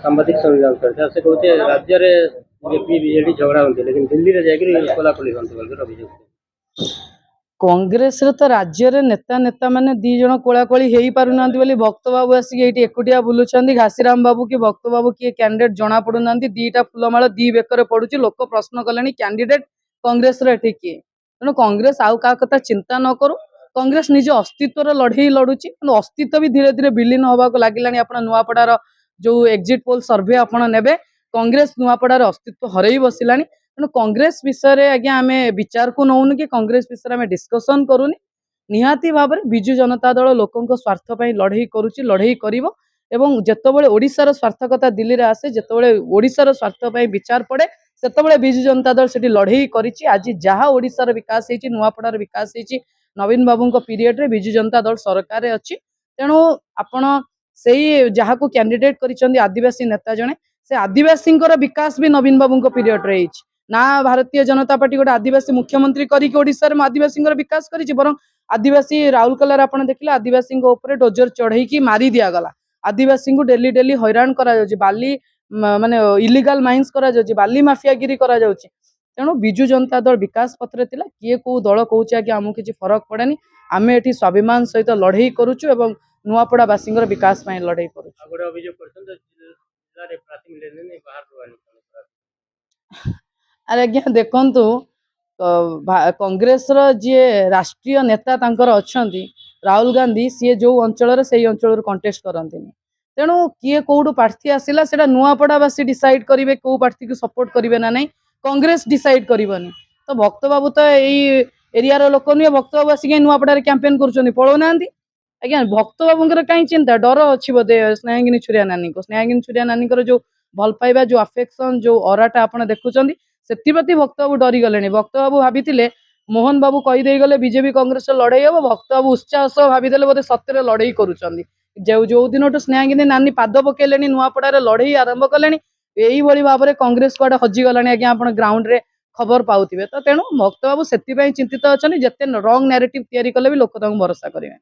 ସାମ୍ବାଦିକ ସମ୍ମିଳନୀ କରିଥିଲେ ସେ କହୁଛି ରାଜ୍ୟରେ ବିଜେପି ବିଜେଡି ଝଗଡ଼ା ହଉଛି लेकिन ଦିଲ୍ଲୀରେ ଯାଇକରି କୋଲାକୁଲି ହନ୍ତି ବୋଲି ଅଭିଯୋଗ। କଂଗ୍ରେସରେ ତ ରାଜ୍ୟରେ ନେତା ମାନେ ଦି ଜଣ କୋଳାକୋଳି ହେଇପାରୁନାହାନ୍ତି ବୋଲି ଭକ୍ତ ବାବୁ ଆସିକି ଏଇଠି ଏକୁଟିଆ ବୁଲୁଛନ୍ତି। ଘାସିରାମ ବାବୁ କି ଭକ୍ତ ବାବୁ କିଏ କ୍ୟାଣ୍ଡିଡେଟ୍ ଜଣା ପଡୁନାହାନ୍ତି। ଦିଟା ଫୁଲମାଳ ଦି ବେକରେ ପଡୁଛି। ଲୋକ ପ୍ରଶ୍ନ କଲେଣି କ୍ୟାଣ୍ଡିଡେଟ୍ କଂଗ୍ରେସର ଏଠି କିଏ। ତେଣୁ କଂଗ୍ରେସ ଆଉ କାହା କଥା ଚିନ୍ତା ନ କରୁ। କଂଗ୍ରେସ ନିଜ ଅସ୍ତିତ୍ୱର ଲଢେଇ ଲଢୁଛି। କିନ୍ତୁ ଅସ୍ତିତ୍ୱ ବି ଧୀରେ ଧୀରେ ବିଲୀନ ହବାକୁ ଲାଗିଲାଣି। ଆପଣ ନୂଆପଡାର ଯୋଉ ଏକ୍ଜିଟ୍ ପୋଲ୍ ସର୍ଭେ ଆପଣ ନେବେ, କଂଗ୍ରେସ ନୂଆପଡାର ଅସ୍ତିତ୍ୱ ହରେଇ ବସିଲାଣି। ତେଣୁ କଂଗ୍ରେସ ବିଷୟରେ ଆଜ୍ଞା ଆମେ ବିଚାରକୁ ନଉନୁ କି କଂଗ୍ରେସ ବିଷୟରେ ଆମେ ଡିସ୍କସନ୍ କରୁନି। ନିହାତି ଭାବରେ ବିଜୁ ଜନତା ଦଳ ଲୋକଙ୍କ ସ୍ୱାର୍ଥ ପାଇଁ ଲଢେଇ କରୁଛି, ଲଢେଇ କରିବ। ଏବଂ ଯେତେବେଳେ ଓଡ଼ିଶାର ସ୍ୱାର୍ଥ କଥା ଦିଲ୍ଲୀରେ ଆସେ, ଯେତେବେଳେ ଓଡ଼ିଶାର ସ୍ୱାର୍ଥ ପାଇଁ ବିଚାର ପଡେ, ସେତେବେଳେ ବିଜୁ ଜନତା ଦଳ ସେଠି ଲଢେଇ କରିଛି। ଆଜି ଯାହା ଓଡ଼ିଶାର ବିକାଶ ହେଇଛି, ନୂଆପଡାର ବିକାଶ ହେଇଛି, ନବୀନ ବାବୁଙ୍କ ପିରିୟଡରେ ବିଜୁ ଜନତା ଦଳ ସରକାରରେ ଅଛି। ତେଣୁ ଆପଣ ସେଇ ଯାହାକୁ କ୍ୟାଣ୍ଡିଡେଟ୍ କରିଛନ୍ତି ଆଦିବାସୀ ନେତା ଜଣେ, ସେ ଆଦିବାସୀଙ୍କର ବିକାଶ ବି ନବୀନ ବାବୁଙ୍କ ପିରିୟଡରେ ହେଇଛି। ନା ଭାରତୀୟ ଜନତା ପାର୍ଟି ଗୋଟେ ଆଦିବାସୀ ମୁଖ୍ୟମନ୍ତ୍ରୀ କରିକି ଓଡ଼ିଶାରେ ଆଦିବାସୀଙ୍କର ବିକାଶ କରିଛି, ବରଂ ଆଦିବାସୀ ରାଉରକେଲାରେ ଆପଣ ଦେଖିଲେ ଆଦିବାସୀଙ୍କ ଉପରେ ଡୋଜର ଚଢେଇକି ମାରି ଦିଆଗଲା। ଆଦିବାସୀଙ୍କୁ ଡେଲି ଡେଲି ହଇରାଣ କରାଯାଉଛି। ବାଲି ମାନେ ଇଲିଗାଲ ମାଇନ୍ସ କରାଯାଉଛି, ବାଲି ମାଫିଆଗିରି କରାଯାଉଛି। ତେଣୁ ବିଜୁ ଜନତା ଦଳ ବିକାଶ ପଥରେ ଥିଲା। କିଏ କୋଉ ଦଳ କହୁଛି ଆଜ୍ଞା ଆମକୁ କିଛି ଫରକ ପଡେନି। ଆମେ ଏଠି ସ୍ୱାଭିମାନ ସହିତ ଲଢେଇ କରୁଛୁ ଏବଂ ନୂଆପଡା ବାସୀଙ୍କର ବିକାଶ ପାଇଁ ଲଢେଇ କରୁଛୁ। ଆଉ ଗୋଟେ ଅଭିଯୋଗ କରିଛନ୍ତି ଜିଲ୍ଲାରେ ପ୍ରାର୍ଥୀ ମିଳିଲେନି ବାହାରରୁ ଆଣି। ଆରେ ଆଜ୍ଞା ଦେଖନ୍ତୁ, କଂଗ୍ରେସର ଯିଏ ରାଷ୍ଟ୍ରୀୟ ନେତା ତାଙ୍କର ଅଛନ୍ତି ରାହୁଲ ଗାନ୍ଧୀ, ସିଏ ଯୋଉ ଅଞ୍ଚଳରେ ସେଇ ଅଞ୍ଚଳରୁ କଣ୍ଟେଷ୍ଟ କରନ୍ତିନି। ତେଣୁ କିଏ କୋଉଠୁ ପ୍ରାର୍ଥୀ ଆସିଲା ସେଟା ନୂଆପଡାବାସୀ ଡିସାଇଡ୍ କରିବେ କୋଉ ପ୍ରାର୍ଥୀକୁ ସପୋର୍ଟ କରିବେ ନା ନାହିଁ। କଂଗ୍ରେସ ଡିସାଇଡ୍ କରିବନି। ତ ଭକ୍ତ ବାବୁ ତ ଏଇ ଏରିଆର ଲୋକ ନୁହେଁ। ଭକ୍ତ ବାବୁ ଆସିକି ନୂଆପଡାରେ କ୍ୟାମ୍ପେନ୍ କରୁଛନ୍ତି, ପଳଉନାହାନ୍ତି। ଆଜ୍ଞା ଭକ୍ତ ବାବୁଙ୍କର କାହିଁ ଚିନ୍ତା, ଡର ଅଛି ବୋଧେ ସ୍ନେହାଙ୍ଗିନୀ ଛୁରିଆ ନାନୀଙ୍କୁ। ସ୍ନେହାଙ୍ଗିନୀ ଛୁରିଆ ନାନୀଙ୍କର ଯୋଉ ଭଲ ପାଇବା, ଯୋଉ ଆଫେକ୍ସନ, ଯୋଉ ଅରାଟା ଆପଣ ଦେଖୁଛନ୍ତି, ସେଥିପ୍ରତି ଭକ୍ତ ବାବୁ ଡରିଗଲେଣି। ଭକ୍ତ ବାବୁ ଭାବିଥିଲେ ମୋହନ ବାବୁ କହିଦେଇ ଗଲେ ବିଜେପି କଂଗ୍ରେସର ଲଢେଇ ହବ, ଭକ୍ତ ବାବୁ ଉତ୍ସାହ ସହ ଭାବିଦେଲେ ବୋଧେ ସତରେ ଲଢେଇ କରୁଛନ୍ତି। ଯୋଉ ଦିନଠୁ ସ୍ନେହାଙ୍ଗିନୀ ନାନୀ ପାଦ ପକେଇଲେଣି, ନୂଆପଡାରେ ଲଢେଇ ଆରମ୍ଭ କଲେଣି। ଏଇଭଳି ଭାବରେ କଂଗ୍ରେସ କୁଆଡେ ହଜିଗଲାଣି ଆଜ୍ଞା, ଆପଣ ଗ୍ରାଉଣ୍ଡରେ ଖବର ପାଉଥିବେ। ତ ତେଣୁ ଭକ୍ତ ବାବୁ ସେଥିପାଇଁ ଚିନ୍ତିତ ଅଛନ୍ତି। ଯେତେ ରଙ୍ଗ ନ୍ୟାରେଟିଭ ତିଆରି କଲେ ବି ଲୋକ ତାଙ୍କୁ ଭରସା କରିବେ।